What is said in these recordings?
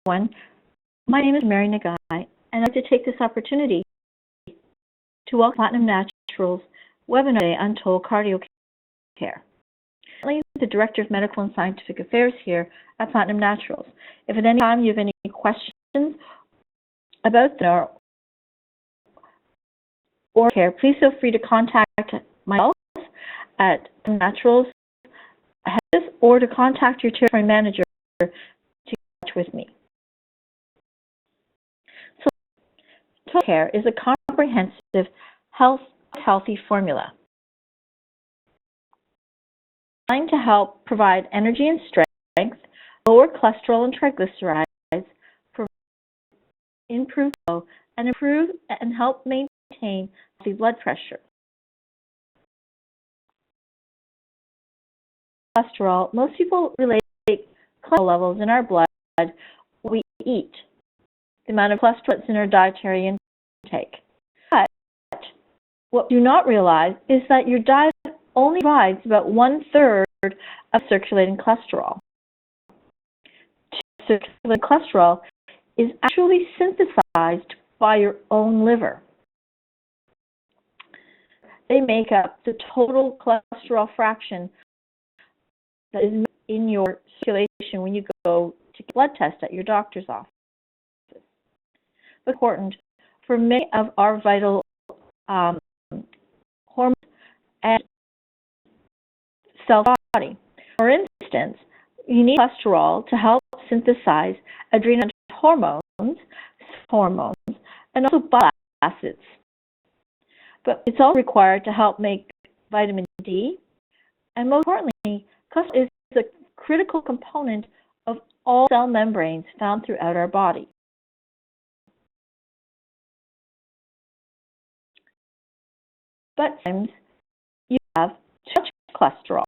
everyone. My name is Mary Nagai, and I'd like to take this opportunity to welcome Platinum Naturals webinar today, Untold Cardio Care. I'm the Director of Medical and Scientific Affairs here at Platinum Naturals. If at any time you have any questions about the or care, please feel free to contact myself at Naturals or to contact your territory manager to get in touch with me. So, Total Care is a comprehensive healthy formula designed to help provide energy and strength, lower cholesterol and triglycerides, improve flow, and help maintain healthy blood pressure. Cholesterol, most people relate cholesterol levels in our blood when we eat, the amount of cholesterol that's in our dietary intake. But what you do not realize is that your diet only provides about 1/3 of circulating cholesterol. Circulating cholesterol is actually synthesized by your own liver. They make up the total cholesterol fraction that is in your circulation when you go to get a blood test at your doctor's office. But important for many of our vital hormones and cell body. For instance, you need cholesterol to help synthesize adrenal hormones, and also bile acids. But it's also required to help make vitamin D, and most importantly, cholesterol is a critical component of all cell membranes found throughout our body. But sometimes you have too much cholesterol.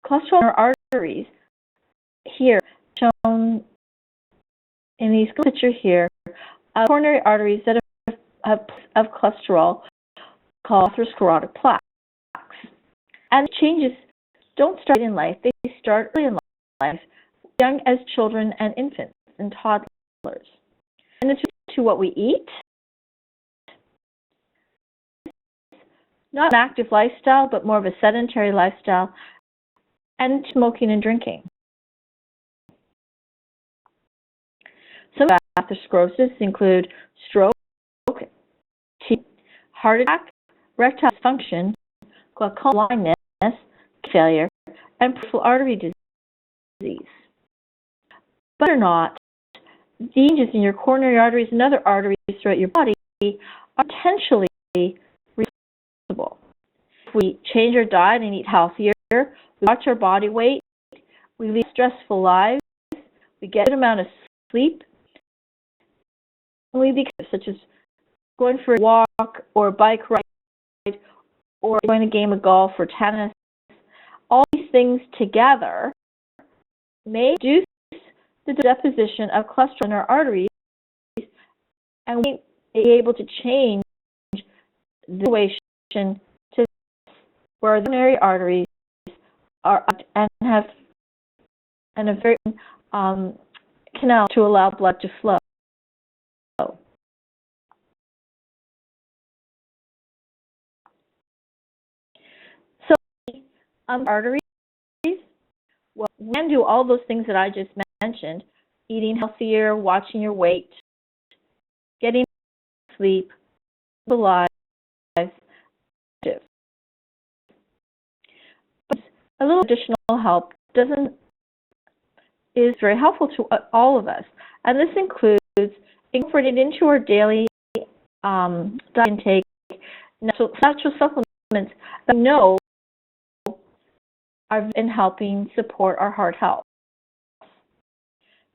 Cholesterol in our arteries, here shown in these picture here, coronary arteries that have cholesterol called atherosclerotic plaques. And changes don't start in life, they start early in life, young as children and infants and toddlers. And it's to what we eat, not an active lifestyle, but more of a sedentary lifestyle, and smoking and drinking. Some atherosclerosis include stroke, heart attack, erectile dysfunction, glaucoma, blindness, failure, and peripheral artery disease. But or not, the changes in your coronary arteries and other arteries throughout your body are potentially reversible. If we change our diet and eat healthier, we watch our body weight, we lead stressful lives, we get a good amount of sleep, and we become such as going for a walk or a bike ride or going a game of golf or tennis. All these things together may reduce the deposition of cholesterol in our arteries, and we may be able to change the situation to where the coronary arteries are and have a very canal to allow blood to flow. So, arteries, well, we can do all those things that I just mentioned: eating healthier, watching your weight, getting sleep, alive, active. But a little additional help is very helpful to all of us, and this includes incorporating into our daily diet intake natural supplements that we know are in helping support our heart health.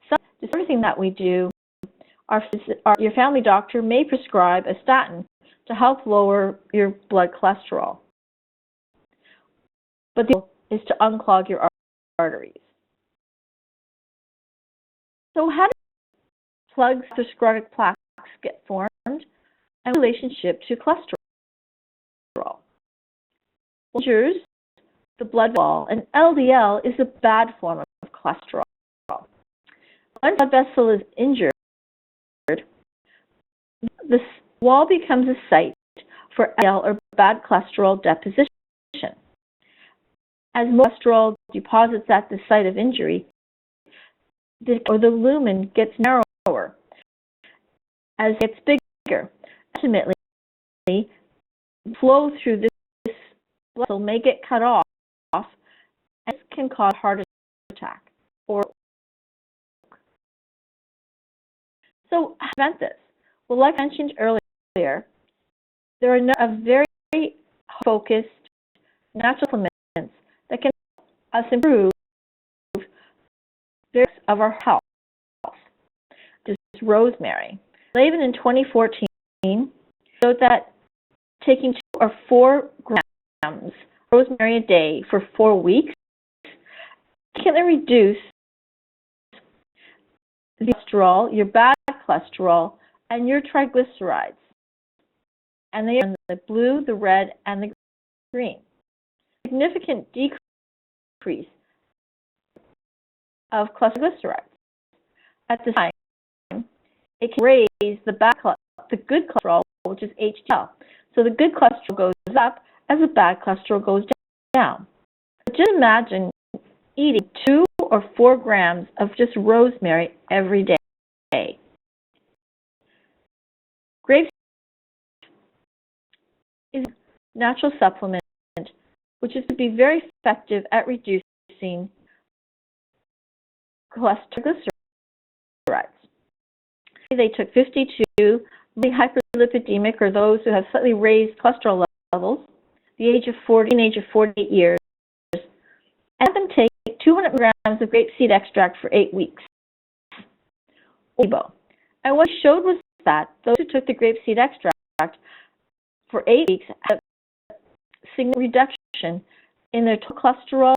So, just everything that we do, your family doctor may prescribe a statin to help lower your blood cholesterol. But the goal is to unclog your arteries. So how do plugs atherosclerotic plaques get formed and relationship to cholesterol? Well, the blood wall, and LDL is a bad form of cholesterol. When blood vessel is injured, the wall becomes a site for LDL or bad cholesterol deposition. As more cholesterol deposits at the site of injury, the lumen gets narrower as it gets bigger. Ultimately, flow through this blood vessel may get cut off, and this can cause heart attack or. So how to prevent this? Well, like I mentioned earlier, there are very focused natural supplements that can help us improve various of our health. This is rosemary. Laban in 2014 showed that taking 2 or 4 grams of rosemary a day for 4 weeks can reduce the cholesterol, your bad cholesterol, and your triglycerides. And they are in the blue, the red, and the green. Significant decrease of triglycerides. At the time, it can raise the good cholesterol, which is HDL. So the good cholesterol goes up as the bad cholesterol goes down. But just imagine eating 2 or 4 grams of just rosemary every day. Grapeseed is a natural supplement which is to be very effective at reducing triglycerides. They took 52 hyperlipidemic, or those who have slightly raised cholesterol levels, the age of 48 years, and had them take 200 grams of grapeseed extract for 8 weeks. And what it showed was that those who took the grapeseed extract for 8 weeks had a significant reduction in their total cholesterol,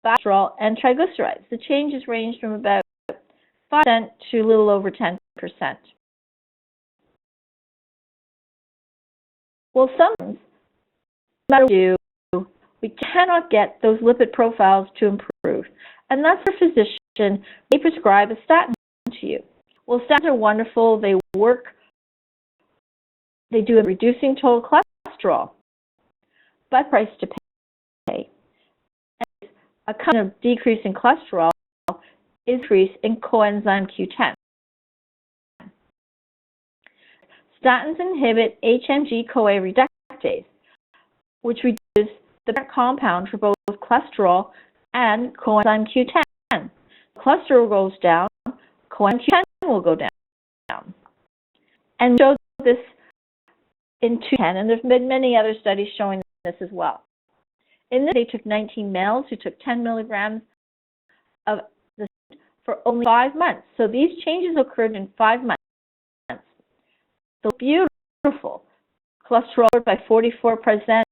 bad cholesterol, and triglycerides. The changes ranged from about 5% to a little over 10%. Well, sometimes, no matter what we do, we cannot get those lipid profiles to improve. And that's where a physician may prescribe a statin to you. Well, statins are wonderful. They work. They do a reducing total cholesterol, but price to pay. And a kind of decrease in cholesterol, increase in coenzyme Q10. Statins inhibit HMG-CoA reductase, which reduces the compound for both cholesterol and coenzyme Q10. Cholesterol goes down, coenzyme Q10 will go down. And showed this in 2010, and there's been many other studies showing this as well. In this, they took 19 males who took 10 milligrams of this for only 5 months. So these changes occurred in 5 months. So beautiful. Cholesterol lowered by 44%,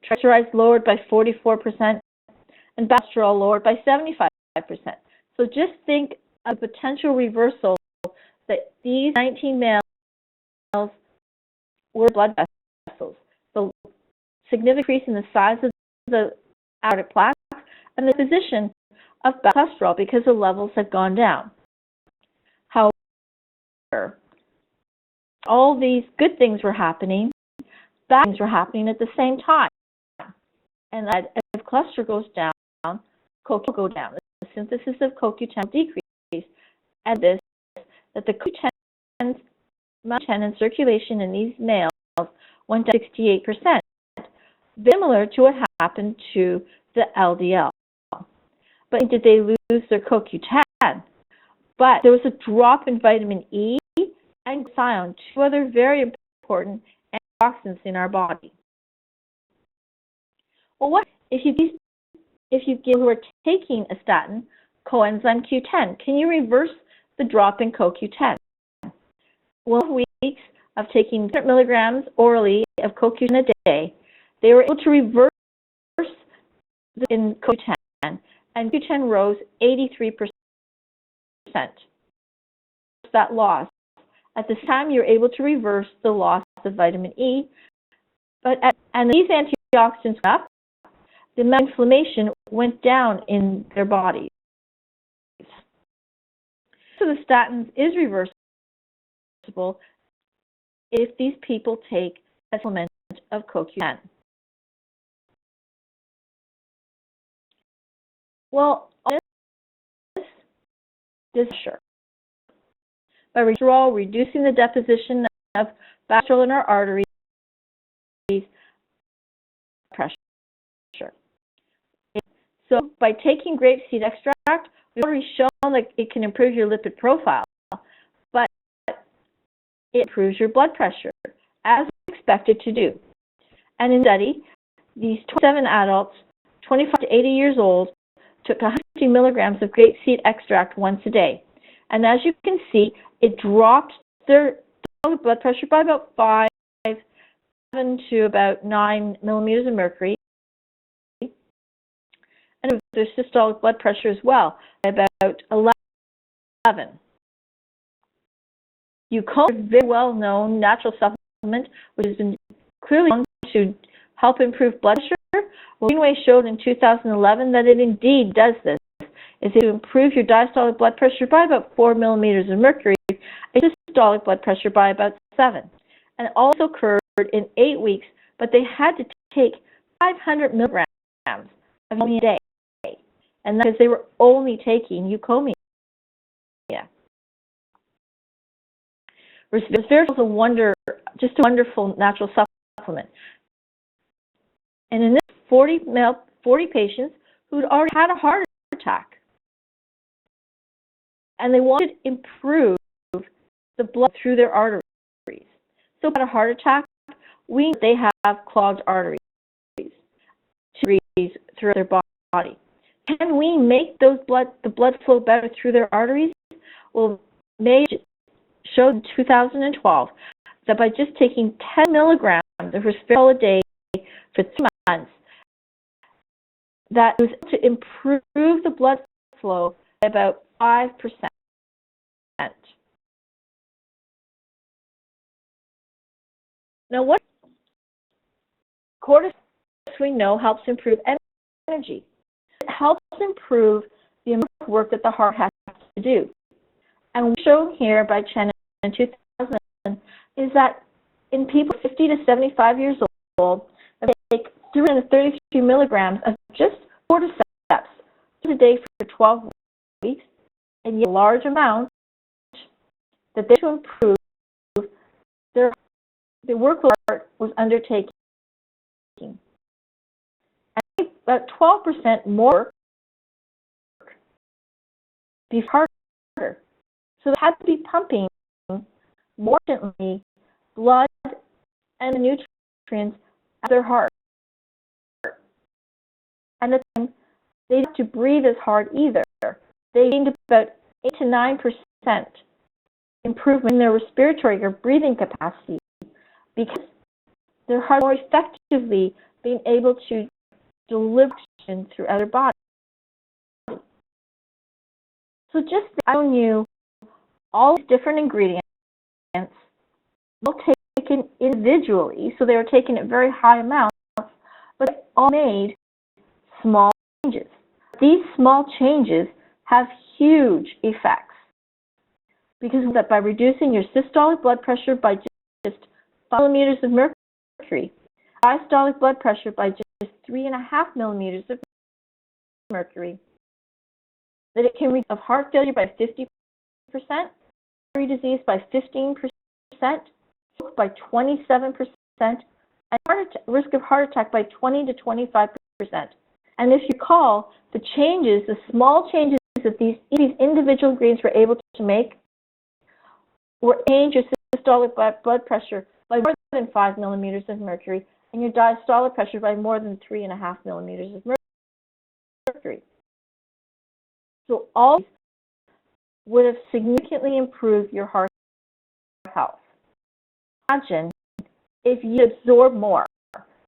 triglycerides lowered by 44%, and cholesterol lowered by 75%. So just think of a potential reversal that these 19 males were blood vessels. The significant increase in the size of the aortic plaque and the position of bad cholesterol because the levels had gone down. However, all these good things were happening, bad things were happening at the same time. And that if cholesterol goes down, CoQ10 will go down. The synthesis of CoQ10 will decrease. And this, that the CoQ10 in circulation in these males went down 68%, similar to what happened to the LDL. But did they lose their CoQ10? But there was a drop in vitamin E and glutathione, 2 other very important antioxidants in our body. Well, what if you give who are taking a statin coenzyme Q10? Can you reverse the drop in CoQ10? Well, weeks of taking 100 milligrams orally of CoQ10 a day, they were able to reverse in CoQ10, and Q10 rose 83%. That loss. At this time, you're able to reverse the loss of vitamin E, and these antioxidants went up, the amount of inflammation went down in their bodies. So the statins is reversible if these people take a supplement of CoQ10. Well, this is sure. By reducing the deposition of bacterial in our arteries, pressure. So by taking grapeseed extract, we've already shown that it can improve your lipid profile, but it improves your blood pressure, as expected to do. And in the study, these 27 adults, 25 to 80 years old, took 150 milligrams of grapeseed extract once a day. And as you can see, it dropped their blood pressure by about 5, 7 to about 9 millimeters of mercury, and their systolic blood pressure as well, by about 11. Eucombia is a very well-known natural supplement which has been clearly shown to help improve blood pressure. Well, Greenway showed in 2011 that it indeed does this. It's to improve your diastolic blood pressure by about 4 millimeters of mercury, and systolic blood pressure by about 7. And it also occurred in 8 weeks, but they had to take 500 milligrams of a day, and that's because they were only taking Eucombia. Resveratrol is just a wonderful natural supplement. And in this 40 patients who'd already had a heart attack, and they wanted to improve the blood through their arteries. So, about a heart attack, we know they have clogged arteries throughout their body. Can we make the blood flow better through their arteries? Well, May showed in 2012 that by just taking 10 milligrams of resveratrol a day for 3 months, that was to improve the blood flow by about 5%. Now, what cortisol, we know, helps improve energy. It helps improve the amount of work that the heart has to do. And what's shown here by Chen in 2000 is that in people 50 to 75 years old, they take 333 milligrams of just cordyceps a day for 12 weeks, and yet a large amount that they to improve the workload was undertaking. And about 12% more work be harder. So they had to be pumping more efficiently blood and the nutrients at their heart. And at the time, they didn't have to breathe as hard either. They gained about 8 to 9% improvement in their respiratory or breathing capacity because their heart more effectively being able to deliver oxygen throughout their body. So just showing you all these different ingredients, all taken individually, so they were taken at very high amounts, but they all made small changes. These small changes have huge effects because that by reducing your systolic blood pressure by just 5 millimeters of mercury, diastolic blood pressure by just 3.5 millimeters of mercury, that it can reduce of heart failure by 50%, artery disease by 15%, stroke by 27%, and risk of heart attack by 20 to 25%. And if you recall, the changes, the small changes that these individual ingredients were able to make were change your systolic blood pressure by more than 5 millimeters of mercury and your diastolic pressure by more than 3.5 millimeters of mercury. So all these would have significantly improved your heart health. Imagine if you absorb more.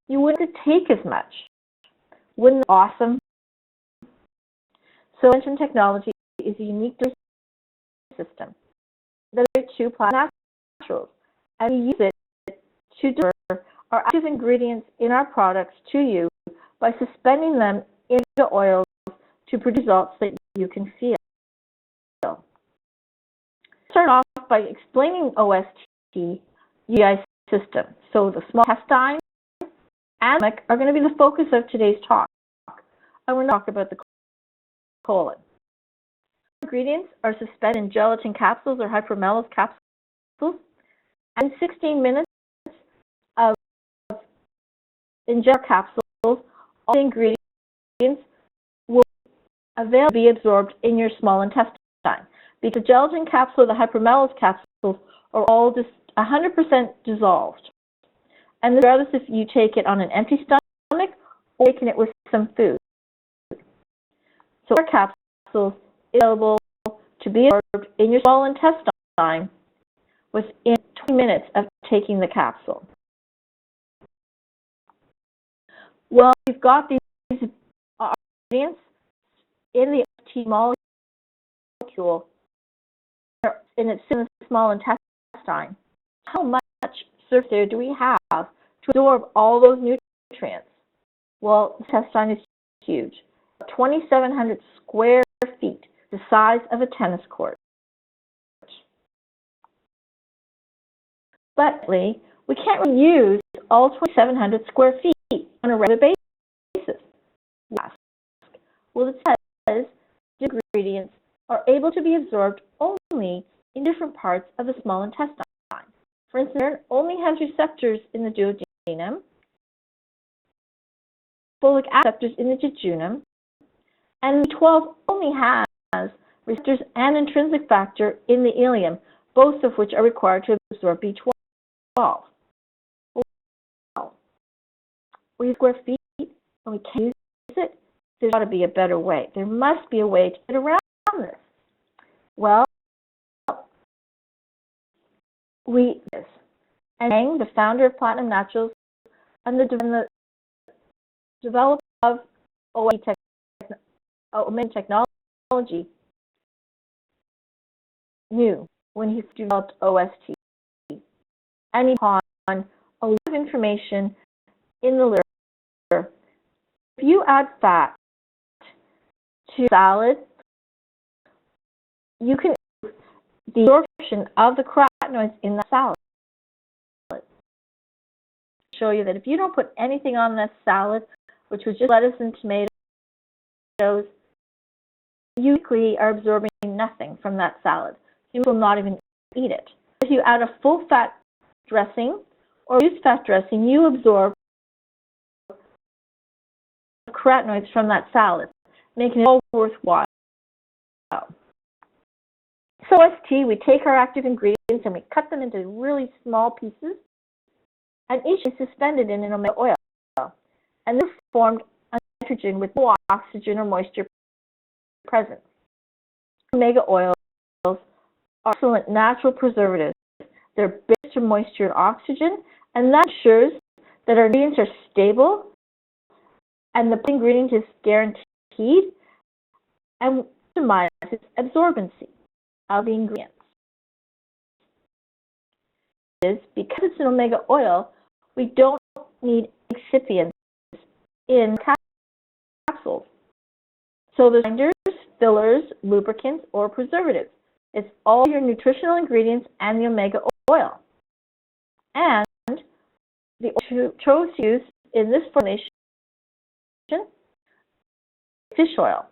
You wouldn't take as much. Wouldn't it be awesome? So Intervention technology is a unique system that are 2 plant naturals, and we use it to deliver our active ingredients in our products to you by suspending them into oils to produce results that you can feel. Start off by explaining OST UTI system. So the small intestine and stomach are going to be the focus of today's talk. I want to talk about the colon. Ingredients are suspended in gelatin capsules or hypermellose capsules, and 16 minutes of in gel capsules, all the ingredients will be absorbed in your small intestine. Because the gelatin capsule or the hypermellose capsules are all just 100% dissolved. And regardless if you take it on an empty stomach or taking it with some food. So our capsules is available to be absorbed in your small intestine within 20 minutes of taking the capsule. Well, you've got these ingredients in the OST molecule, and it's in the small intestine. How much surface area do we have to absorb all those nutrients? Well, the intestine is huge, 2,700 square feet, the size of a tennis court. But we can't really use all 2,700 square feet on a regular basis. Well, it says the ingredients are able to be absorbed only in different parts of the small intestine. For instance, iron only has receptors in the duodenum, folic acid receptors in the jejunum, and B12 only has receptors and intrinsic factor in the ileum, both of which are required to absorb B12. Well, we have square feet and we can't use it. There's got to be a better way. There must be a way to get around this. Well, and the founder of Platinum Naturals and the developer of omega technology knew when he developed OST. And he upon a lot of information in the literature. If you add fat to salad, you can the absorption of the carotenoids in the salad. Show you that if you don't put anything on this salad, which was just lettuce and tomatoes, you are absorbing nothing from that salad. You will not even eat it. If you add a full fat dressing or use fat dressing, you absorb carotenoids from that salad, making it all worthwhile. So OST, we take our active ingredients and we cut them into really small pieces, and each is suspended in an omega oil. And this formed a nitrogen with no oxygen or moisture present. Omega oils are excellent natural preservatives. They're based on moisture and oxygen, and that ensures that our ingredients are stable and the ingredient is guaranteed and minimizes absorbency of the ingredients. Because it's an omega oil, we don't need excipients in capsules. So there's binders, fillers, lubricants, or preservatives. It's all your nutritional ingredients and the omega oil. And the oil chose to use in this formulation fish oil.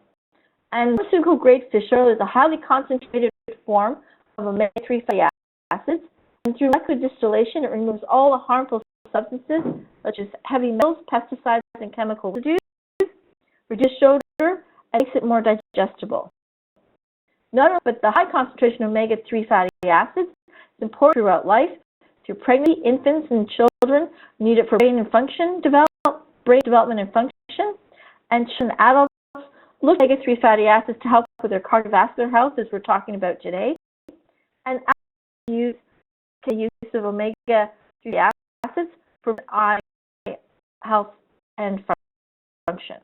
And pharmaceutical grade fish oil is a highly concentrated form of omega-3 fatty acids. And through molecular distillation, it removes all the harmful substances such as heavy metals, pesticides, and chemical residues, reduces odor, and makes it more digestible. Not only, but the high concentration of omega-3 fatty acids is important throughout life. Through pregnancy, infants, and children need it for brain development and function. And children and adults look at omega-3 fatty acids to help with their cardiovascular health, as we're talking about today. And use of omega-3 acids for eye health and function.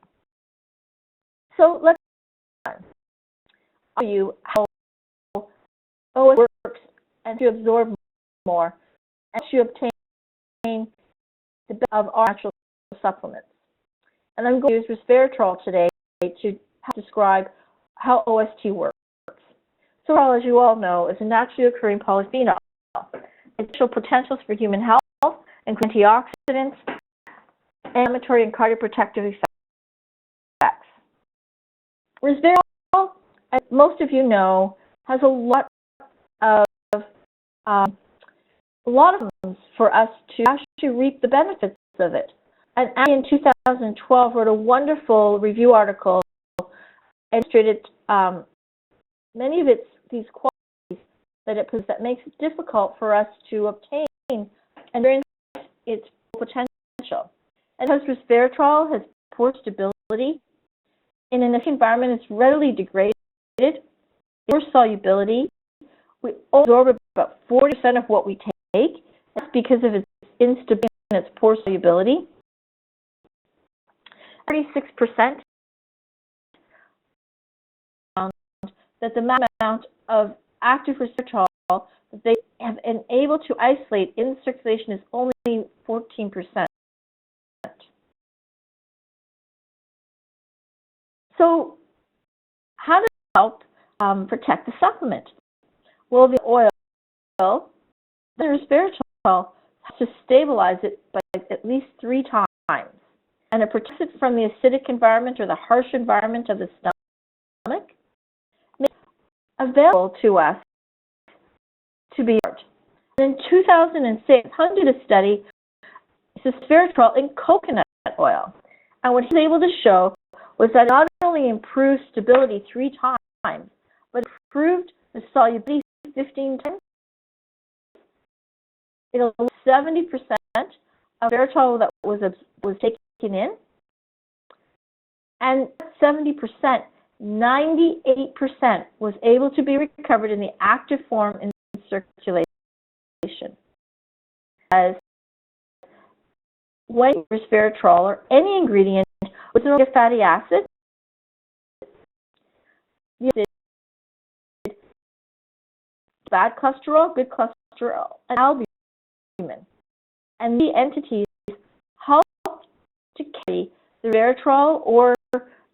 So let's show you how OS works and to absorb more and to obtain the benefit of our natural supplements. And I'm going to use resveratrol today to describe how OST works. So, as you all know, is a naturally occurring polyphenol. Its potentials for human health include antioxidants, inflammatory and cardioprotective effects. Resveratrol, as most of you know, has a lot of things for us to actually reap the benefits of it. And in 2012 wrote a wonderful review article and illustrated many of these qualities that it possesses that makes it difficult for us to obtain and experience its potential. And because resveratrol has poor stability in an environment, it's readily degraded, poor solubility. We absorb about 40% of what we take. That's because of its instability and its poor solubility. 36% that the amount of active resveratrol that they have been able to isolate in circulation is only 14%. So how does it help protect the supplement? Well, the oil, the resveratrol, has to stabilize it by at least 3 times. And it protects it from the acidic environment or the harsh environment of the stomach, makes it available to us to be used. In 2006, Hung did a study of resveratrol in coconut oil. And what he was able to show was that it not only improved stability 3 times, but improved the solubility 15 times. It allowed 70% of resveratrol that was taken in, and 70%, 98% was able to be recovered in the active form in circulation. As when resveratrol or any ingredient with a fatty acid, bad cholesterol, good cholesterol, and albumin. And the entities help to carry the resveratrol or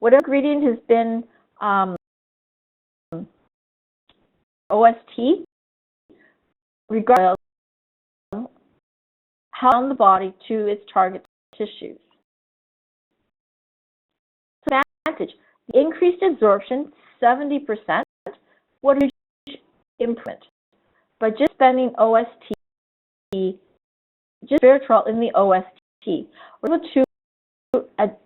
whatever ingredient has been OST, regardless of how the body to its target tissues. So advantage, the increased absorption, 70%, what a huge improvement. By just spending OST, just resveratrol in the OST, we're able to add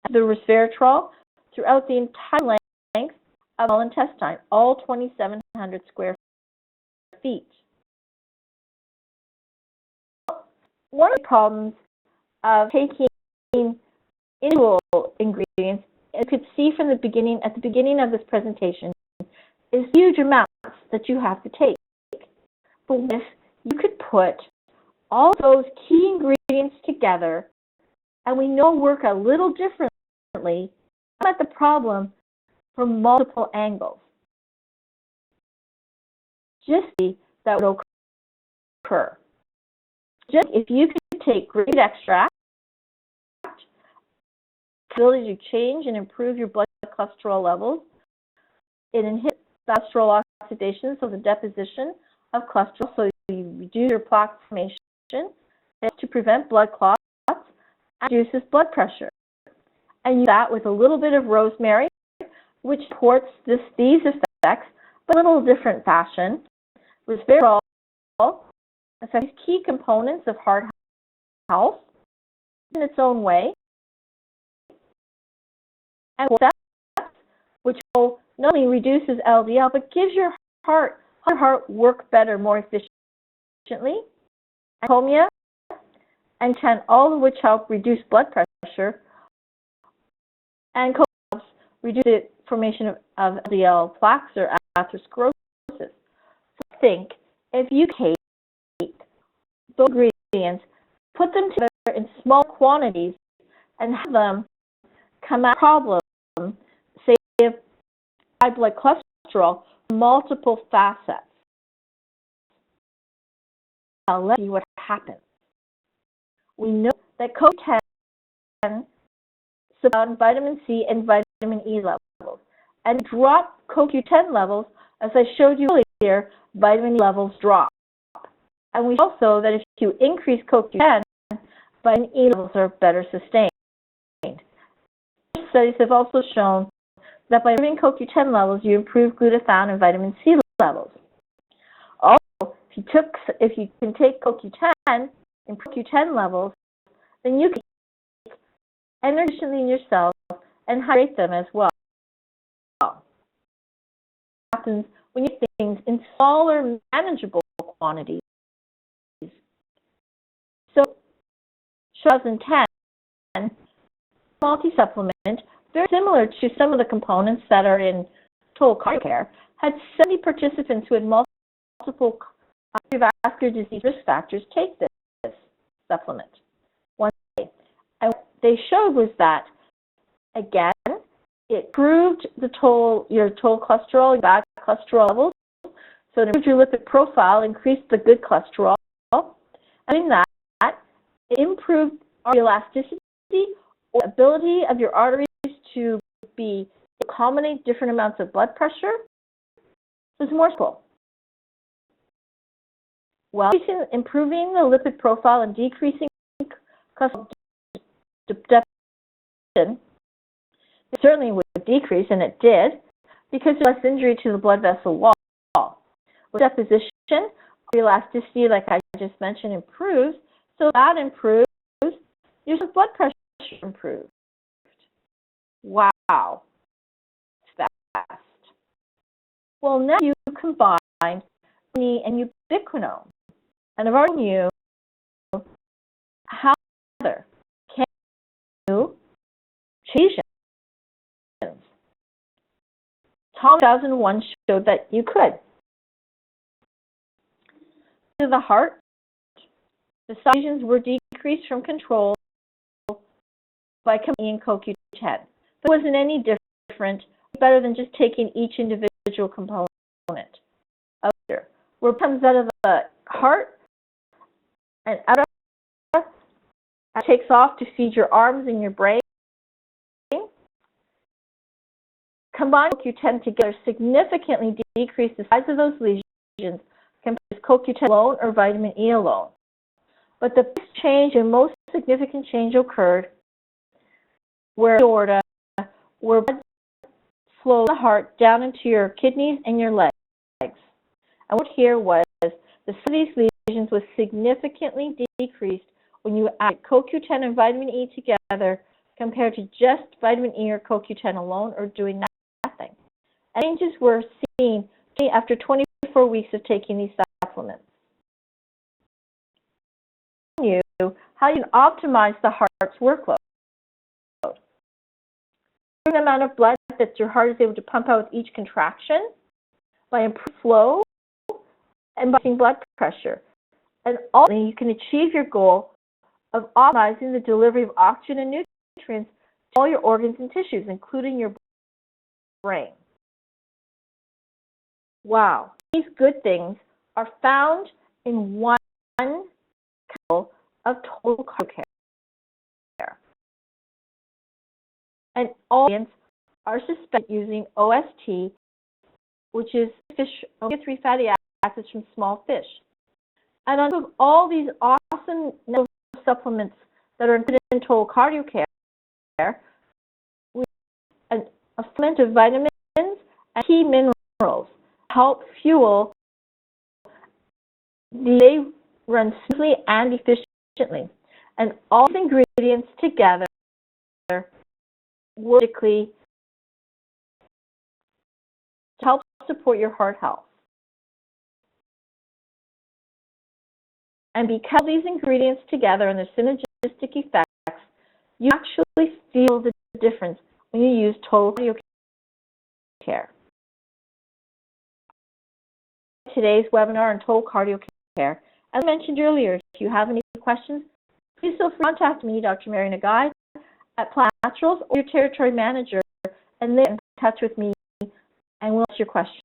the resveratrol throughout the entire length of the intestine, all 2,700 square feet. One of the problems of taking individual ingredients, as you could see from at the beginning of this presentation, is huge amounts that you have to take. But if you could put all those key ingredients together, and we know work a little differently, come at the problem from multiple angles. Just see that would occur. Just if you could take grape extract, ability to change and improve your blood cholesterol levels, it inhibits cholesterol oxidation, so the deposition of cholesterol, so you reduce your plaque formation, to prevent blood clots, and reduces blood pressure. And use that with a little bit of rosemary, which supports these effects, but in a little different fashion. Resveratrol affects key components of heart health in its own way, and which not only reduces LDL, but gives your heart work better, more efficiently, and and can all of which help reduce blood pressure and helps reduce the formation of LDL plaques or atherosclerosis. So I think if you take those ingredients, put them together in small quantities, and have them come out problem, say of high blood cholesterol, multiple facets. Now let's see what happens. We know that CoQ10 support vitamin C and vitamin E levels. And drop CoQ10 levels, as I showed you earlier, vitamin E levels drop. And we also that if you increase CoQ10, vitamin E levels are better sustained. Studies have also shown that by improving CoQ10 levels, you improve glutathione and vitamin C levels. Also, if you can take CoQ10, improve CoQ10 levels, then you can energy efficiently in your cells and hydrate them as well. What happens when you do things in smaller, manageable quantities? So, 2010, multi-supplement, very similar to some of the components that are in Total Cardio Care, had 70 participants who had multiple cardiovascular disease risk factors take this supplement one day. And what they showed was that, again, it improved your total cholesterol, your bad cholesterol levels. So it improved your lipid profile, increased the good cholesterol. And in that, it improved elasticity, or ability of your arteries to accommodate different amounts of blood pressure. So it's more simple. Well, improving the lipid profile and decreasing cholesterol deposition, it certainly would decrease, and it did, because there's less injury to the blood vessel wall. With deposition, elasticity, like I just mentioned, improves. So that improves, your blood pressure improved. Wow, it's fast. Well, now you combine me and ubiquinone, and I've already told you how together can you change it. 2001 showed that you could. To the heart, the lesions were decreased from control by combining CoQ10. But it wasn't any different, better than just taking each individual component of it. Where it comes out of the heart and out of it takes off to feed your arms and your brain. Combined CoQ10 together significantly decrease the size of those lesions compared to CoQ10 alone or vitamin E alone. But the biggest change and most significant change occurred where the aorta, where blood flows from the heart down into your kidneys and your legs. And what here was the size of these lesions was significantly decreased when you add CoQ10 and vitamin E together compared to just vitamin E or CoQ10 alone or doing nothing. And changes were seen after 24 weeks of taking these supplements. You how you can optimize the heart's workload. The amount of blood that your heart is able to pump out with each contraction by improving flow and by blood pressure. And ultimately, you can achieve your goal of optimizing the delivery of oxygen and nutrients to all your organs and tissues, including your brain. Wow. These good things are found in one capsule of Total Cardio Care. And all ingredients are suspended using OST, which is fish omega-3 fatty acids from small fish. And on top of all these awesome supplements that are included in Total Cardio Care, we have a supplement of vitamins and key minerals help fuel the day run smoothly and efficiently. And all the ingredients together work to help support your heart health. And because these ingredients together and their synergistic effects, you actually feel the difference when you use Total Cardio Care. Today's webinar on Total Cardio Care. As I mentioned earlier, if you have any questions, please feel free to contact me, Dr. Mary Nagai, at Plant Naturals or your territory manager, and they'll get in touch with me and we'll answer your questions.